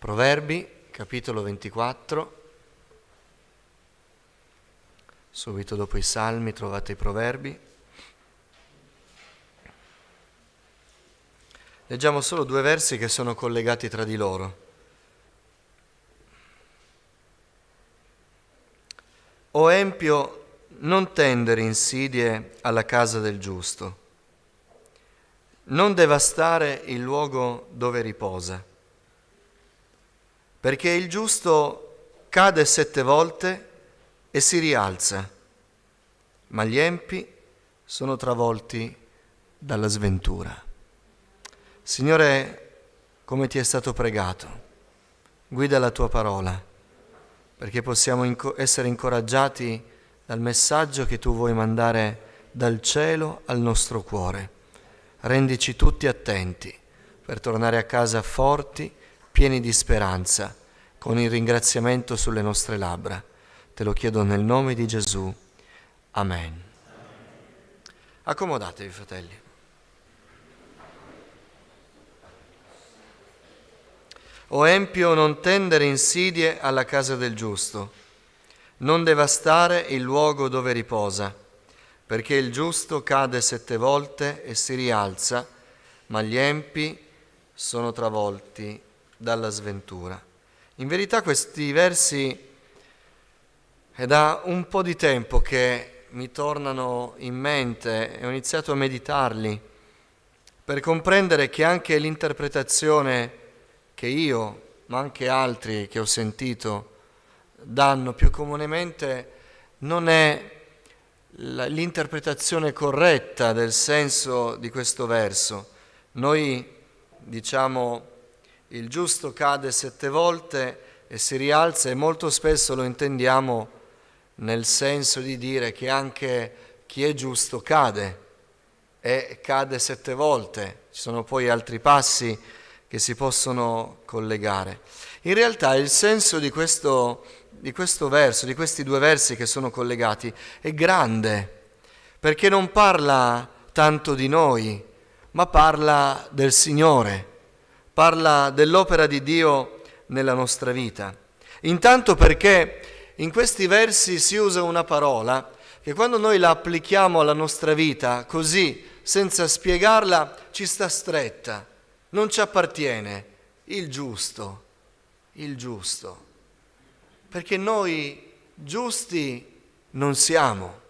Proverbi, capitolo 24, subito dopo i Salmi trovate i Proverbi. Leggiamo solo due versi che sono collegati tra di loro. O empio, non tendere insidie alla casa del giusto, non devastare il luogo dove riposa, perché il giusto cade 7 volte e si rialza, ma gli empi sono travolti dalla sventura. Signore, come ti è stato pregato, guida la tua parola, perché possiamo essere incoraggiati dal messaggio che tu vuoi mandare dal cielo al nostro cuore. Rendici tutti attenti per tornare a casa forti, pieni di speranza, con il ringraziamento sulle nostre labbra. Te lo chiedo nel nome di Gesù. Amen. Accomodatevi, fratelli. O empio, non tendere insidie alla casa del giusto, non devastare il luogo dove riposa, perché il giusto cade 7 volte e si rialza, ma gli empi sono travolti dalla sventura. In verità questi versi è da un po' di tempo che mi tornano in mente e ho iniziato a meditarli per comprendere che anche l'interpretazione che io, ma anche altri che ho sentito, danno più comunemente non è l'interpretazione corretta del senso di questo verso. Noi diciamo il giusto cade 7 volte e si rialza e molto spesso lo intendiamo nel senso di dire che anche chi è giusto cade e cade 7 volte. Ci sono poi altri passi che si possono collegare. In realtà il senso di questo verso, di questi due versi che sono collegati, è grande, perché non parla tanto di noi, ma parla del Signore, parla dell'opera di Dio nella nostra vita. Intanto perché in questi versi si usa una parola che quando noi la applichiamo alla nostra vita, così, senza spiegarla, ci sta stretta. Non ci appartiene, il giusto, perché noi giusti non siamo.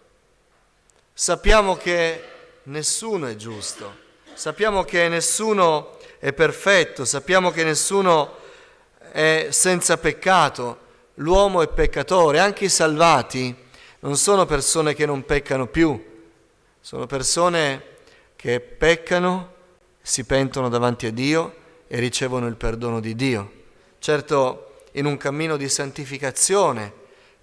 Sappiamo che nessuno è giusto, sappiamo che nessuno è perfetto, sappiamo che nessuno è senza peccato, l'uomo è peccatore, anche i salvati non sono persone che non peccano più, sono persone che peccano, si pentono davanti a Dio e ricevono il perdono di Dio. Certo, in un cammino di santificazione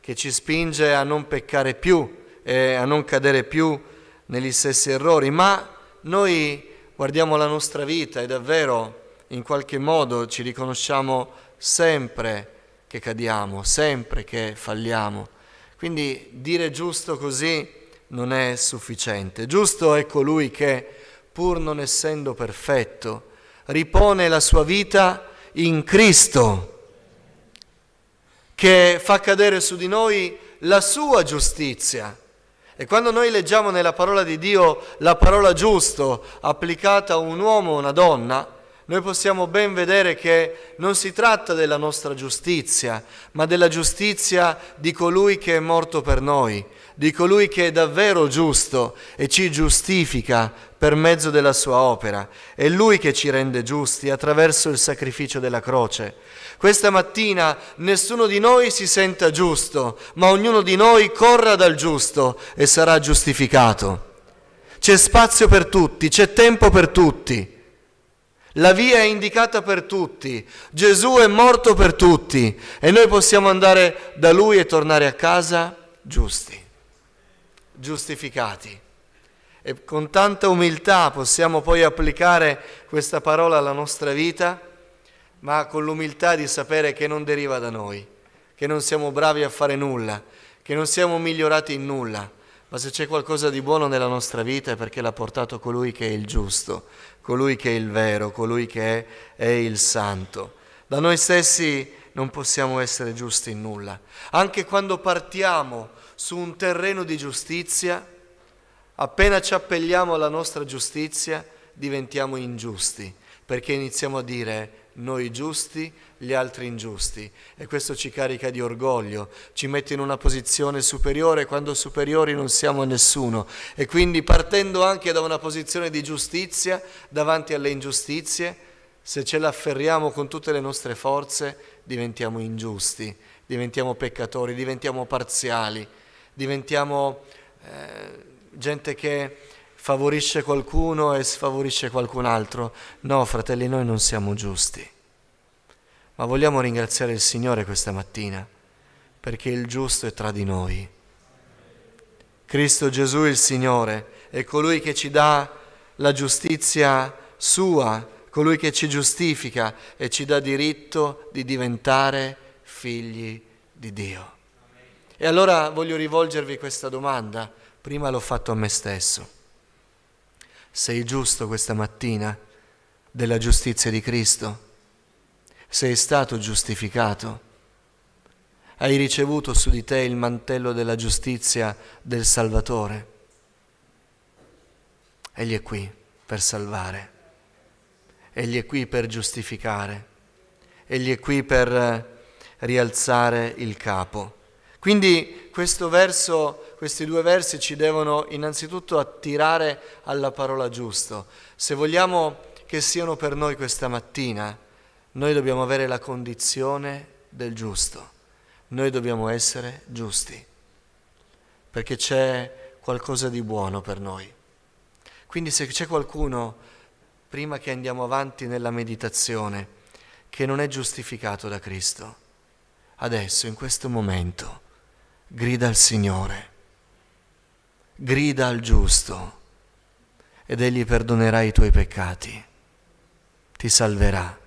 che ci spinge a non peccare più e a non cadere più negli stessi errori, ma noi guardiamo la nostra vita e davvero in qualche modo ci riconosciamo sempre che cadiamo, sempre che falliamo. Quindi dire giusto così non è sufficiente. Giusto è colui che, pur non essendo perfetto, ripone la sua vita in Cristo, che fa cadere su di noi la sua giustizia. E quando noi leggiamo nella parola di Dio la parola giusto applicata a un uomo o una donna, noi possiamo ben vedere che non si tratta della nostra giustizia, ma della giustizia di colui che è morto per noi, di colui che è davvero giusto e ci giustifica per mezzo della sua opera. È Lui che ci rende giusti attraverso il sacrificio della croce. Questa mattina nessuno di noi si senta giusto, ma ognuno di noi corra dal giusto e sarà giustificato. C'è spazio per tutti, c'è tempo per tutti. La via è indicata per tutti, Gesù è morto per tutti e noi possiamo andare da Lui e tornare a casa giusti, giustificati. E con tanta umiltà possiamo poi applicare questa parola alla nostra vita, ma con l'umiltà di sapere che non deriva da noi, che non siamo bravi a fare nulla, che non siamo migliorati in nulla, ma se c'è qualcosa di buono nella nostra vita è perché l'ha portato colui che è il giusto, colui che è il vero, colui che è il santo. Da noi stessi non possiamo essere giusti in nulla. Anche quando partiamo su un terreno di giustizia, appena ci appelliamo alla nostra giustizia, diventiamo ingiusti, perché iniziamo a dire noi giusti, gli altri ingiusti, e questo ci carica di orgoglio, ci mette in una posizione superiore quando superiori non siamo a nessuno, e quindi partendo anche da una posizione di giustizia davanti alle ingiustizie, se ce l'afferriamo con tutte le nostre forze, diventiamo ingiusti, diventiamo peccatori, diventiamo parziali, diventiamo gente che favorisce qualcuno e sfavorisce qualcun altro. No, fratelli, noi non siamo giusti. Ma vogliamo ringraziare il Signore questa mattina, perché il giusto è tra di noi. Cristo Gesù il Signore è colui che ci dà la giustizia sua, colui che ci giustifica e ci dà diritto di diventare figli di Dio. E allora voglio rivolgervi questa domanda, prima l'ho fatto a me stesso. Sei giusto questa mattina della giustizia di Cristo? Sei stato giustificato? Hai ricevuto su di te il mantello della giustizia del Salvatore? Egli è qui per salvare, Egli è qui per giustificare, Egli è qui per rialzare il capo. Quindi questi due versi ci devono innanzitutto attirare alla parola giusto. Se vogliamo che siano per noi questa mattina, noi dobbiamo avere la condizione del giusto. Noi dobbiamo essere giusti, perché c'è qualcosa di buono per noi. Quindi se c'è qualcuno, prima che andiamo avanti nella meditazione, che non è giustificato da Cristo, adesso, in questo momento, grida al Signore, grida al giusto, ed Egli perdonerà i tuoi peccati, ti salverà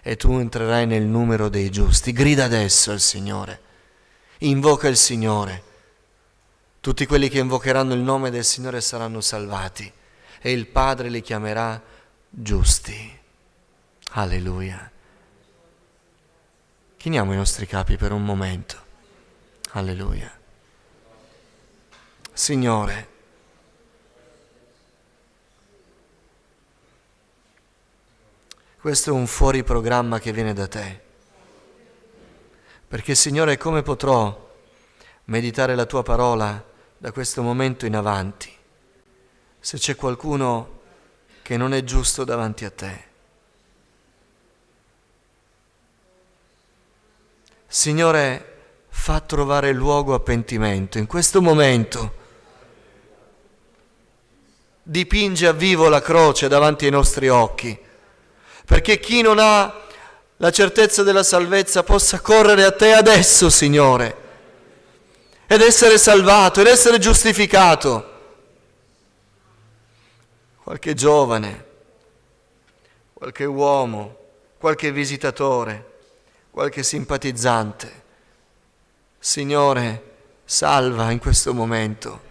e tu entrerai nel numero dei giusti. Grida adesso al Signore, invoca il Signore. Tutti quelli che invocheranno il nome del Signore saranno salvati e il Padre li chiamerà giusti. Alleluia. Chiniamo i nostri capi per un momento. Alleluia. Signore, questo è un fuori programma che viene da Te, perché Signore, come potrò meditare la Tua parola da questo momento in avanti se c'è qualcuno che non è giusto davanti a Te? Signore, fa trovare luogo a pentimento in questo momento. Dipinge a vivo la croce davanti ai nostri occhi, perché chi non ha la certezza della salvezza possa correre a Te adesso, Signore, ed essere salvato, ed essere giustificato. Qualche giovane, qualche uomo, qualche visitatore, qualche simpatizzante, Signore, salva in questo momento.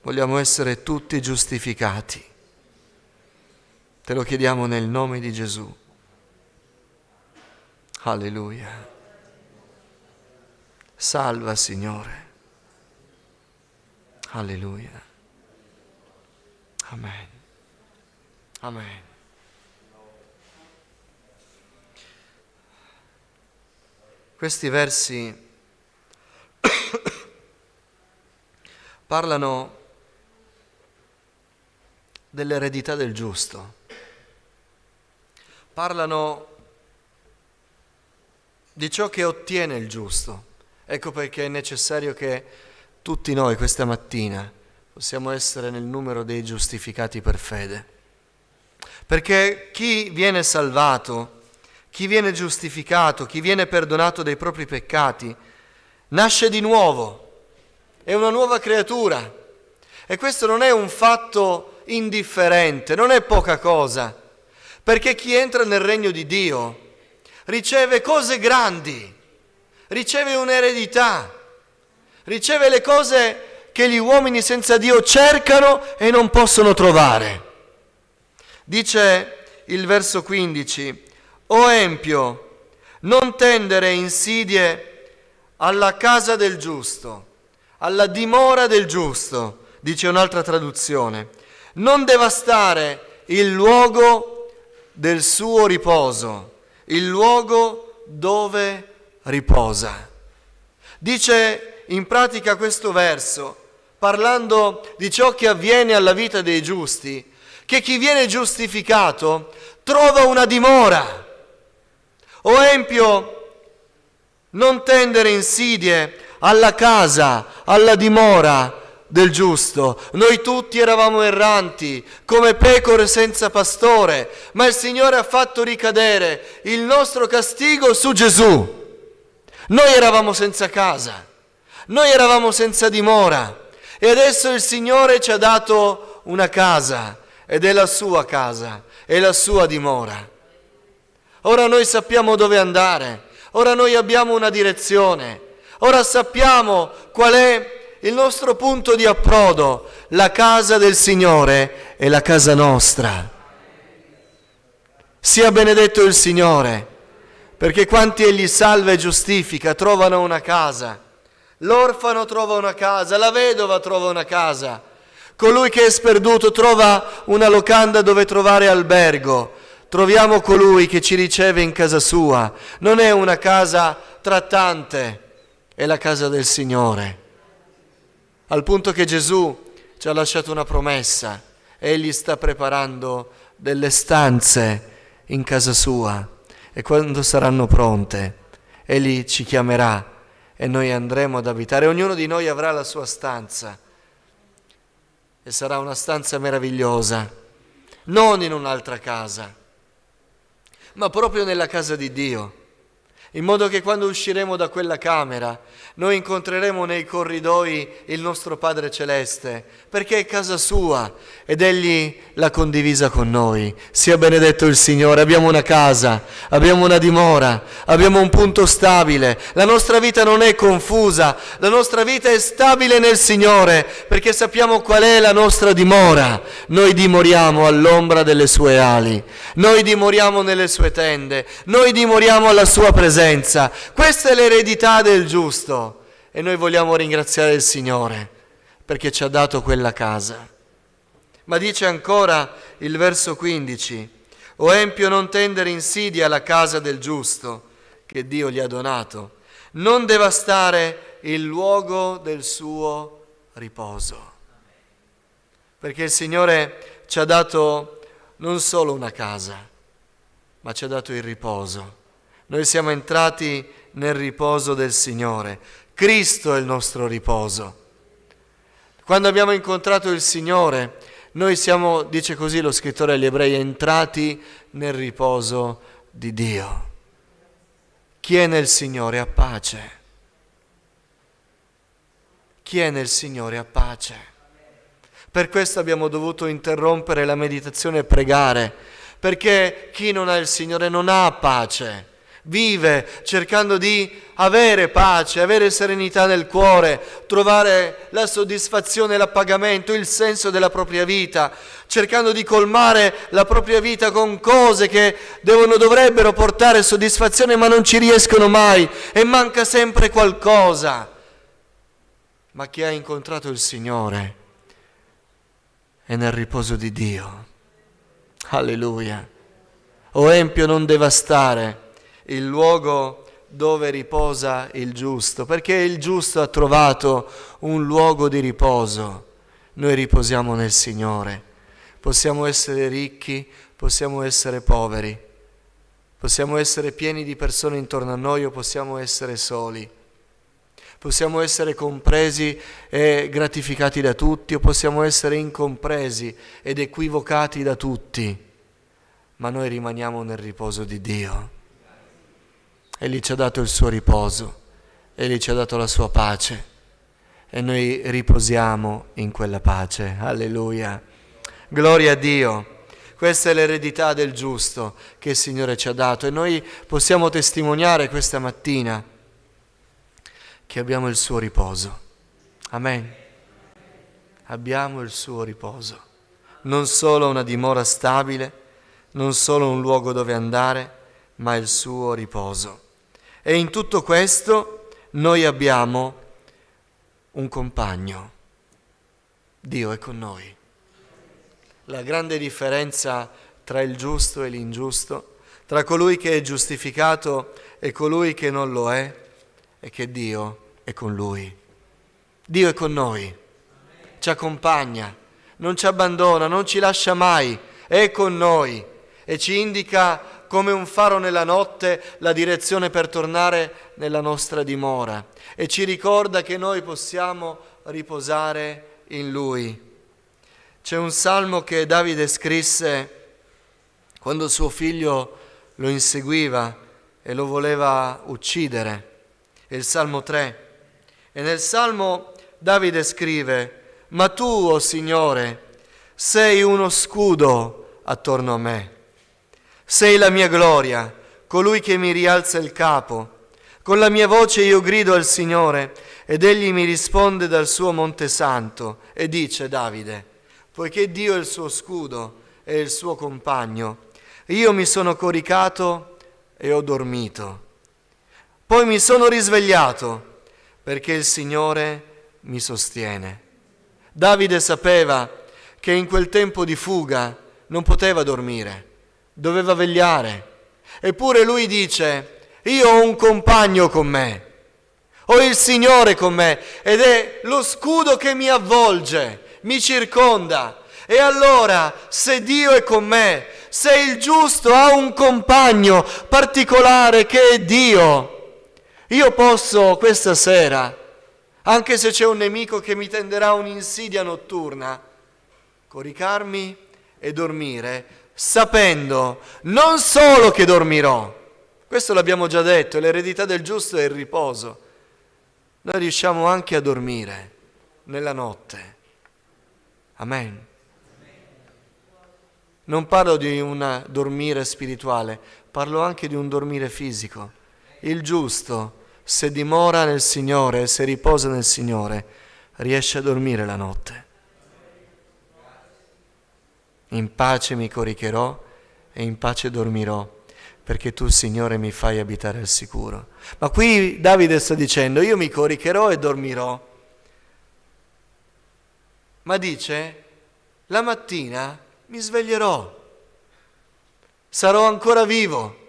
Vogliamo essere tutti giustificati. Te lo chiediamo nel nome di Gesù. Alleluia. Salva, Signore. Alleluia. Amen. Amen. Questi versi parlano dell'eredità del giusto, parlano di ciò che ottiene il giusto. Ecco perché è necessario che tutti noi questa mattina possiamo essere nel numero dei giustificati per fede, perché chi viene salvato, chi viene giustificato, chi viene perdonato dei propri peccati, nasce di nuovo, è una nuova creatura. E questo non è un fatto indifferente, non è poca cosa, perché chi entra nel regno di Dio riceve cose grandi, riceve un'eredità, riceve le cose che gli uomini senza Dio cercano e non possono trovare. Dice il verso 15: o empio, non tendere insidie alla casa del giusto, alla dimora del giusto, dice un'altra traduzione, non devastare il luogo del suo riposo, il luogo dove riposa. Dice in pratica questo verso, parlando di ciò che avviene alla vita dei giusti, che chi viene giustificato trova una dimora. O empio, non tendere insidie alla casa, alla dimora del giusto. Noi tutti eravamo erranti, come pecore senza pastore, ma il Signore ha fatto ricadere il nostro castigo su Gesù. Noi eravamo senza casa, noi eravamo senza dimora, e adesso il Signore ci ha dato una casa, ed è la sua casa, è la sua dimora. Ora noi sappiamo dove andare, ora noi abbiamo una direzione, ora sappiamo qual è il nostro punto di approdo. La casa del Signore è la casa nostra. Sia benedetto il Signore, perché quanti Egli salva e giustifica trovano una casa. L'orfano trova una casa, la vedova trova una casa, colui che è sperduto trova una locanda dove trovare albergo. Troviamo colui che ci riceve in casa sua. Non è una casa trattante, è la casa del Signore. Al punto che Gesù ci ha lasciato una promessa. Egli sta preparando delle stanze in casa sua, e quando saranno pronte, Egli ci chiamerà e noi andremo ad abitare. Ognuno di noi avrà la sua stanza, e sarà una stanza meravigliosa, non in un'altra casa, ma proprio nella casa di Dio, in modo che quando usciremo da quella camera noi incontreremo nei corridoi il nostro Padre Celeste, perché è casa sua ed Egli l'ha condivisa con noi. Sia benedetto il Signore. Abbiamo una casa, abbiamo una dimora, abbiamo un punto stabile. La nostra vita non è confusa, la nostra vita è stabile nel Signore, perché sappiamo qual è la nostra dimora. Noi dimoriamo all'ombra delle sue ali, noi dimoriamo nelle sue tende, noi dimoriamo alla sua presenza. Questa è l'eredità del giusto, e noi vogliamo ringraziare il Signore perché ci ha dato quella casa. Ma dice ancora il verso 15: o empio, non tendere insidia alla casa del giusto che Dio gli ha donato, non devastare il luogo del suo riposo. Perché il Signore ci ha dato non solo una casa, ma ci ha dato il riposo. Noi siamo entrati nel riposo del Signore. Cristo è il nostro riposo. Quando abbiamo incontrato il Signore, noi siamo, dice così lo scrittore agli Ebrei, entrati nel riposo di Dio. Chi è nel Signore ha pace. Chi è nel Signore ha pace. Per questo abbiamo dovuto interrompere la meditazione e pregare, perché chi non ha il Signore non ha pace. Vive cercando di avere pace, avere serenità nel cuore, trovare la soddisfazione, l'appagamento, il senso della propria vita, cercando di colmare la propria vita con cose che dovrebbero portare soddisfazione, ma non ci riescono mai, e manca sempre qualcosa. Ma chi ha incontrato il Signore è nel riposo di Dio. Alleluia. O empio, non devastare il luogo dove riposa il giusto, perché il giusto ha trovato un luogo di riposo. Noi riposiamo nel Signore. Possiamo essere ricchi, possiamo essere poveri, possiamo essere pieni di persone intorno a noi o possiamo essere soli. Possiamo essere compresi e gratificati da tutti o possiamo essere incompresi ed equivocati da tutti, ma noi rimaniamo nel riposo di Dio. Egli ci ha dato il suo riposo, Egli ci ha dato la sua pace e noi riposiamo in quella pace. Alleluia. Gloria a Dio. Questa è l'eredità del giusto che il Signore ci ha dato e noi possiamo testimoniare questa mattina che abbiamo il suo riposo. Amen. Abbiamo il suo riposo. non solo una dimora stabile, non solo un luogo dove andare, ma il suo riposo. E in tutto questo noi abbiamo un compagno. Dio è con noi. La grande differenza tra il giusto e l'ingiusto, tra colui che è giustificato e colui che non lo è che Dio è con lui. Dio è con noi, ci accompagna, non ci abbandona, non ci lascia mai, è con noi e ci indica come un faro nella notte la direzione per tornare nella nostra dimora e ci ricorda che noi possiamo riposare in Lui. C'è un salmo che Davide scrisse quando suo figlio lo inseguiva e lo voleva uccidere, è il Salmo 3. E nel Salmo Davide scrive: «Ma tu, o Signore, sei uno scudo attorno a me. Sei la mia gloria, colui che mi rialza il capo. Con la mia voce io grido al Signore ed egli mi risponde dal suo monte santo». E dice Davide: «Poiché Dio è il suo scudo e il suo compagno, io mi sono coricato e ho dormito. Poi mi sono risvegliato perché il Signore mi sostiene». Davide sapeva che in quel tempo di fuga non poteva dormire, doveva vegliare. Eppure lui dice: «Io ho un compagno con me, ho il Signore con me ed è lo scudo che mi avvolge, mi circonda». E allora, se Dio è con me, se il giusto ha un compagno particolare che è Dio, io posso questa sera, anche se c'è un nemico che mi tenderà un'insidia notturna, coricarmi e dormire, sapendo non solo che dormirò, questo l'abbiamo già detto, l'eredità del giusto è il riposo, noi riusciamo anche a dormire nella notte. Amen. Non parlo di un dormire spirituale, parlo anche di un dormire fisico. Il giusto, se dimora nel Signore, se riposa nel Signore, riesce a dormire la notte. In pace mi coricherò e in pace dormirò, perché tu, Signore, mi fai abitare al sicuro. Ma qui Davide sta dicendo: io mi coricherò e dormirò. Ma dice: la mattina mi sveglierò, sarò ancora vivo,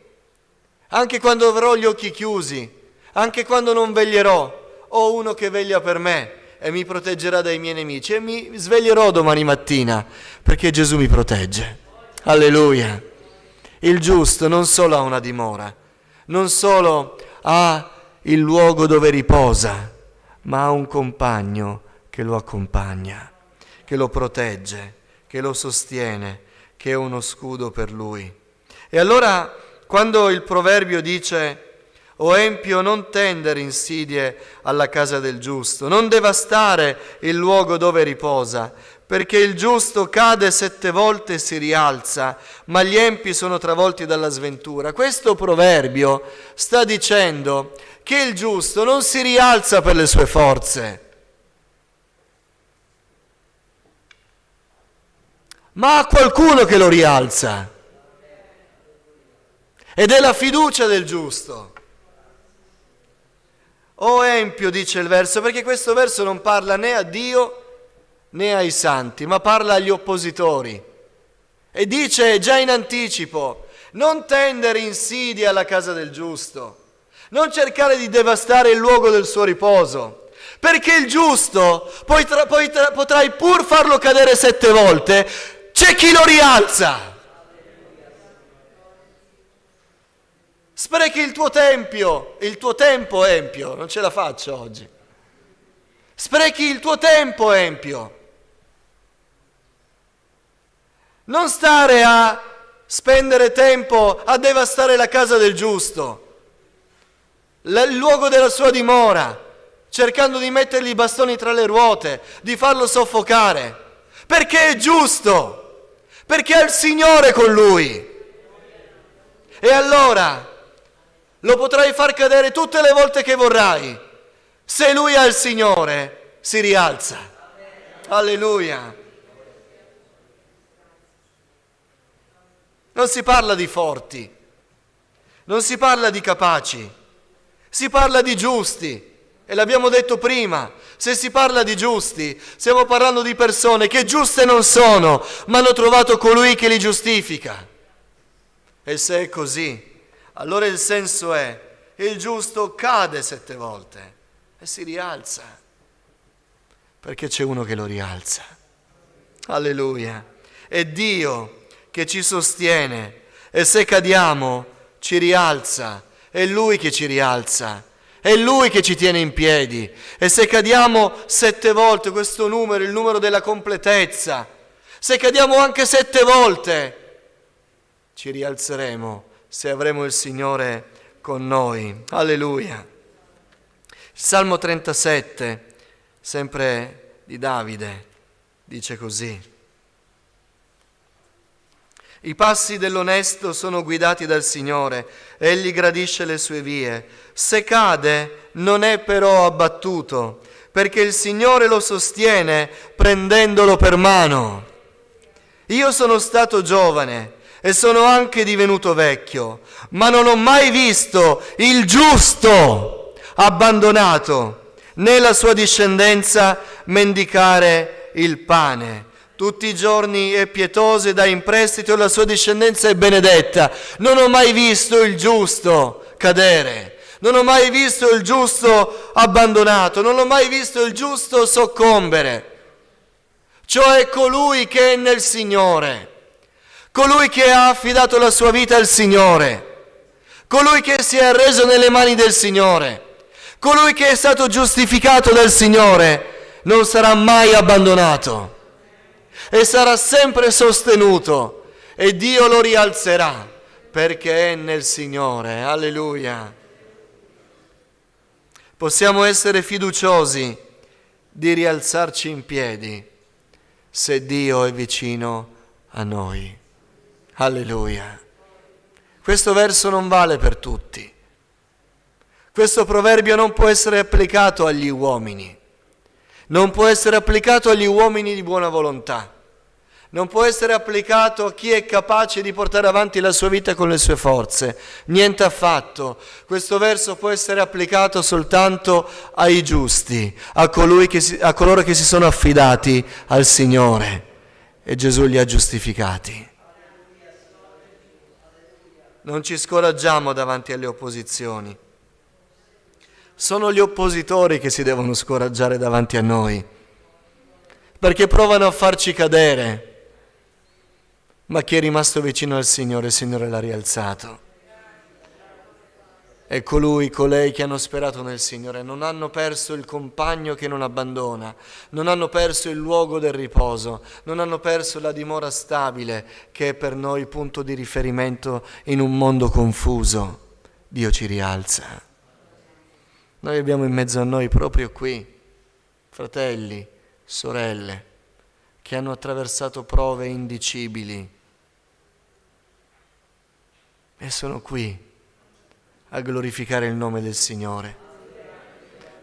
anche quando avrò gli occhi chiusi, anche quando non veglierò, ho uno che veglia per me e mi proteggerà dai miei nemici e mi sveglierò domani mattina perché Gesù mi protegge. Alleluia! Il giusto non solo ha una dimora, non solo ha il luogo dove riposa, ma ha un compagno che lo accompagna, che lo protegge, che lo sostiene, che è uno scudo per lui. E allora, quando il proverbio dice: «O empio, non tendere insidie alla casa del giusto, non devastare il luogo dove riposa, perché il giusto cade 7 volte e si rialza, ma gli empi sono travolti dalla sventura». Questo proverbio sta dicendo che il giusto non si rialza per le sue forze, ma ha qualcuno che lo rialza. Ed è la fiducia del giusto. O empio, dice il verso, perché questo verso non parla né a Dio né ai santi, ma parla agli oppositori. E dice già in anticipo: non tendere insidia alla casa del giusto, non cercare di devastare il luogo del suo riposo, perché il giusto, potrai pur farlo cadere 7 volte, c'è chi lo rialza. Sprechi il tuo tempo empio, non ce la faccio oggi. Sprechi il tuo tempo empio. Non stare a spendere tempo a devastare la casa del giusto, il luogo della sua dimora, cercando di mettergli i bastoni tra le ruote, di farlo soffocare, perché è giusto, perché ha il Signore con lui. E allora lo potrai far cadere tutte le volte che vorrai. Se lui ha il Signore, si rialza. Alleluia. Non si parla di forti, non si parla di capaci, si parla di giusti. E l'abbiamo detto prima, se si parla di giusti, stiamo parlando di persone che giuste non sono, ma hanno trovato colui che li giustifica. E se è così, allora il senso è: il giusto cade 7 volte e si rialza, perché c'è uno che lo rialza. Alleluia! È Dio che ci sostiene, e se cadiamo ci rialza, è Lui che ci rialza, è Lui che ci tiene in piedi. E se cadiamo 7 volte, questo numero, il numero della completezza, se cadiamo anche 7 volte, ci rialzeremo se avremo il Signore con noi. Alleluia! Il Salmo 37, sempre di Davide, dice così: i passi dell'onesto sono guidati dal Signore, egli gradisce le sue vie. Se cade, non è però abbattuto, perché il Signore lo sostiene prendendolo per mano. Io sono stato giovane e sono anche divenuto vecchio, ma non ho mai visto il giusto abbandonato, né la sua discendenza mendicare il pane. Tutti i giorni è pietoso e dà in prestito, e la sua discendenza è benedetta. Non ho mai visto il giusto cadere, non ho mai visto il giusto abbandonato, non ho mai visto il giusto soccombere. Cioè colui che è nel Signore, colui che ha affidato la sua vita al Signore, colui che si è arreso nelle mani del Signore, colui che è stato giustificato dal Signore, non sarà mai abbandonato e sarà sempre sostenuto, e Dio lo rialzerà perché è nel Signore. Alleluia! Possiamo essere fiduciosi di rialzarci in piedi se Dio è vicino a noi. Alleluia! Questo verso non vale per tutti. Questo proverbio non può essere applicato agli uomini, non può essere applicato agli uomini di buona volontà, non può essere applicato a chi è capace di portare avanti la sua vita con le sue forze. Niente affatto. Questo verso può essere applicato soltanto ai giusti, a coloro che si sono affidati al Signore, e Gesù li ha giustificati. Non ci scoraggiamo davanti alle opposizioni. Sono gli oppositori che si devono scoraggiare davanti a noi, perché provano a farci cadere. Ma chi è rimasto vicino al Signore, il Signore l'ha rialzato. E colei che hanno sperato nel Signore non hanno perso il compagno che non abbandona, non hanno perso il luogo del riposo, non hanno perso la dimora stabile che è per noi punto di riferimento in un mondo confuso. Dio ci rialza. Noi abbiamo in mezzo a noi proprio qui fratelli, sorelle, che hanno attraversato prove indicibili e sono qui a glorificare il nome del Signore,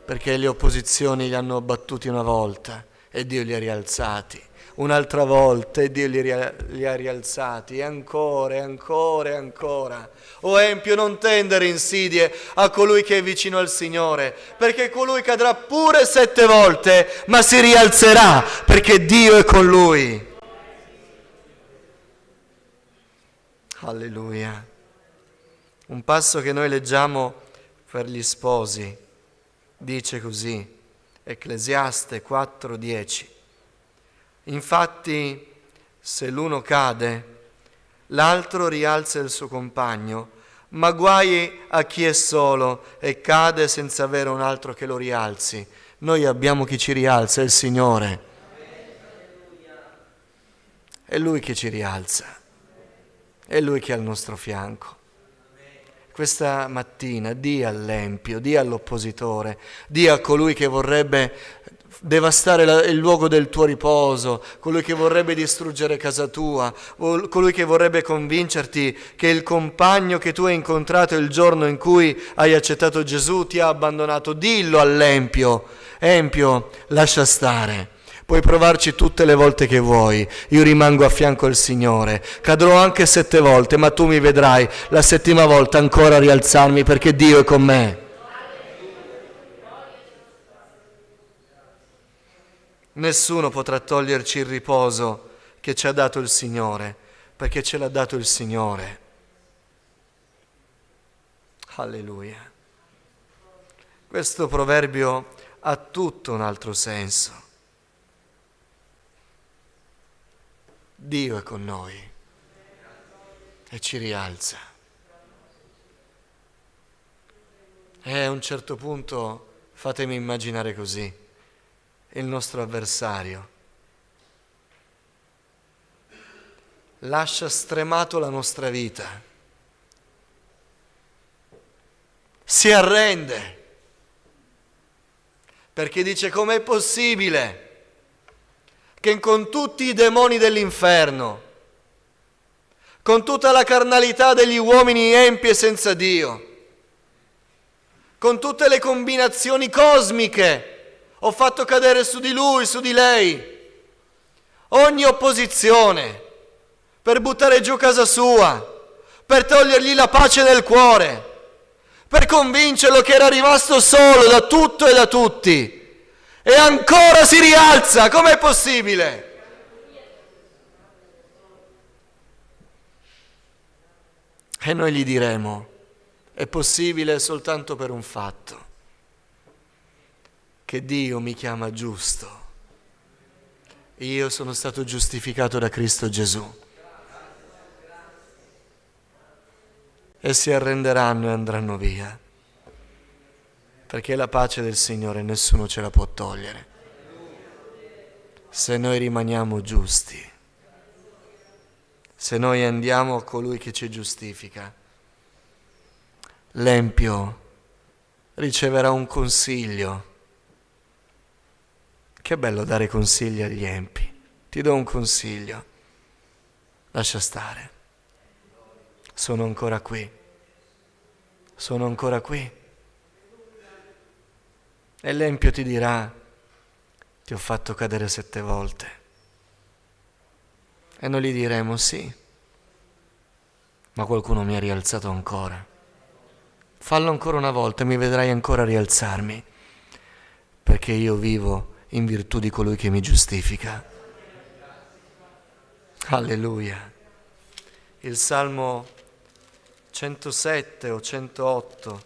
perché le opposizioni li hanno abbattuti una volta e Dio li ha rialzati, un'altra volta e Dio li ha rialzati, e ancora e ancora e ancora. O empio, non tendere insidie a colui che è vicino al Signore, perché colui cadrà pure 7 volte, ma si rialzerà, perché Dio è con lui. Alleluia. Un passo che noi leggiamo per gli sposi dice così, Ecclesiaste 4:10. Infatti, se l'uno cade, l'altro rialza il suo compagno, ma guai a chi è solo e cade senza avere un altro che lo rialzi. Noi abbiamo chi ci rialza, è il Signore. È Lui che ci rialza, è Lui che è al nostro fianco. Questa mattina dì all'empio, dì all'oppositore, dì a colui che vorrebbe devastare il luogo del tuo riposo, colui che vorrebbe distruggere casa tua, colui che vorrebbe convincerti che il compagno che tu hai incontrato il giorno in cui hai accettato Gesù ti ha abbandonato. Dillo all'empio: empio, lascia stare, Puoi provarci tutte le volte che vuoi, io rimango a fianco al Signore, cadrò anche 7 volte, ma tu mi vedrai la 7ª volta ancora rialzarmi perché Dio è con me. Nessuno potrà toglierci il riposo che ci ha dato il Signore, perché ce l'ha dato il Signore. Alleluia. Questo proverbio ha tutto un altro senso. Dio è con noi e ci rialza. E a un certo punto, fatemi immaginare così, il nostro avversario lascia stremato la nostra vita, si arrende, perché dice: com'è possibile che con tutti i demoni dell'inferno, con tutta la carnalità degli uomini empi e senza Dio, con tutte le combinazioni cosmiche, ho fatto cadere su di lui, su di lei, ogni opposizione, per buttare giù casa sua, per togliergli la pace nel cuore, per convincerlo che era rimasto solo da tutto e da tutti, e ancora si rialza. Com'è possibile? E noi gli diremo: è possibile soltanto per un fatto, che Dio mi chiama giusto. Io sono stato giustificato da Cristo Gesù. E si arrenderanno e andranno via, perché la pace del Signore nessuno ce la può togliere, se noi rimaniamo giusti, se noi andiamo a colui che ci giustifica. L'empio riceverà un consiglio. Che bello dare consigli agli empi. Ti do un consiglio: lascia stare, sono ancora qui, sono ancora qui. E l'empio ti dirà: ti ho fatto cadere 7 volte. E noi gli diremo: sì, ma qualcuno mi ha rialzato ancora. Fallo ancora una volta e mi vedrai ancora rialzarmi, perché io vivo in virtù di colui che mi giustifica. Alleluia. Il Salmo 107 o 108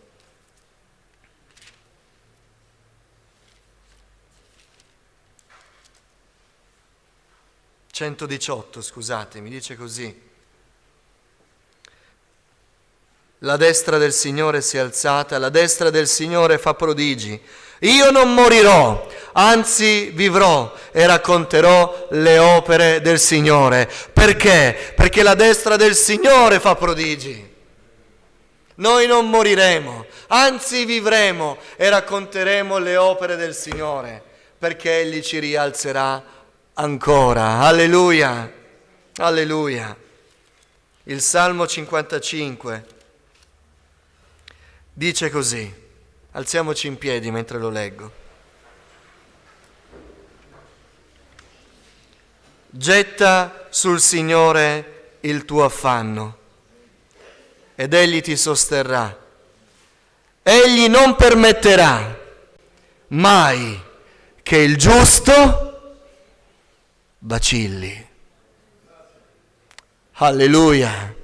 118, scusatemi, dice così: la destra del Signore si è alzata, la destra del Signore fa prodigi. Io non morirò, anzi vivrò e racconterò le opere del Signore. Perché? Perché la destra del Signore fa prodigi. Noi non moriremo, anzi vivremo e racconteremo le opere del Signore, perché Egli ci rialzerà ancora. Alleluia, alleluia. Il Salmo 55 dice così, alziamoci in piedi mentre lo leggo: getta sul Signore il tuo affanno ed Egli ti sosterrà. Egli non permetterà mai che il giusto vacilli. Alleluia.